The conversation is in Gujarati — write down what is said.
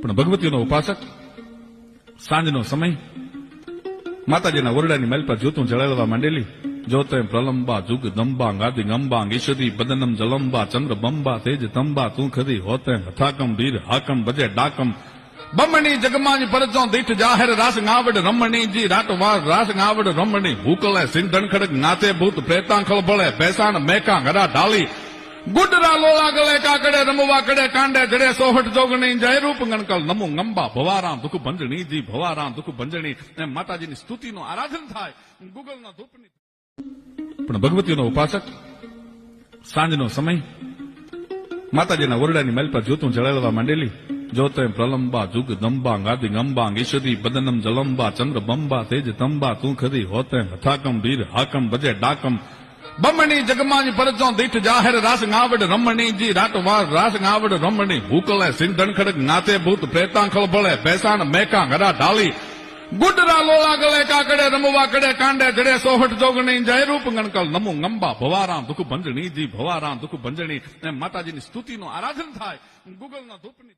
પણ ભગવતીનો ઉપાસક સાંજનો સમય માતાજીના ઓરડાની મેલ પર જ્યોતું જળાવવા માંડેલી. જોતે પ્રલંબા જુગ દંબા ગાદી ગંબા ઈશદી બદનમ જલંબા ચંદ્ર બંબા તેજ તંબા તું ખદી હોતે હથાકમ વીર હાકમ બજે ડાકમ બમણી જગમાજ પરજો દીઠ જાહેર રાસ ગાવડ રમણી જી રાટવાર રાસ ગાવડ રમણી ભૂકલે સિંધણ ખડક નાતે ભૂત પ્રેતાંખળ ભળે ભેસાણ મેકા ઘરા ઢાલી ગુડરા લોલા ગળે કાકડે રમવા કડે કાંડે જડે સોહટ જોગણી જય રૂપ ગણકલ નમુ ગંબા ભવારામ દુઃખ ભંજણી જી ભવારામ દુઃખ ભંજણી એમ માતાજીની સ્તુતિનું આરાધન થાય. ગૂગલના ધૂપની પણ ભગવતીનો ઉપાસક સાંજનો સમય માતાજીના ઓરડાની મેલ પર જ્યોતું જળાવવા માંડેલી. જોતે પ્રલંબા જુગ દંબા ગાદી ગંબા ઈશદી બદનમ જલંબા ચંદ્ર બંબા તેજ તંબા તું ખદી હોતે હથાકમ વીર હાકમ બજે ડાકમ બમણી જગમાજ પરજો દીઠ જાહેર રાસ ગાવડ રમણી જી રાટવાર રાસ ગાવડ રમણી ભૂકલે સિંધણ ખડક નાતે ભૂત પ્રેતાંખળ ભળે ભેસાણ મેકા ઘરા ઢાલી ગુડરા લોલા ગળે કાકડે રમવા કડે કાંડે જડે સોહટ જોગણી જય રૂપ ગણકલ નમુ ગંબા ભવારામ દુઃખ ભંજણી જી ભવારામ દુઃખ ભંજણી એમ માતાજીની સ્તુતિનું આરાધન થાય. ગૂગલના ધૂપની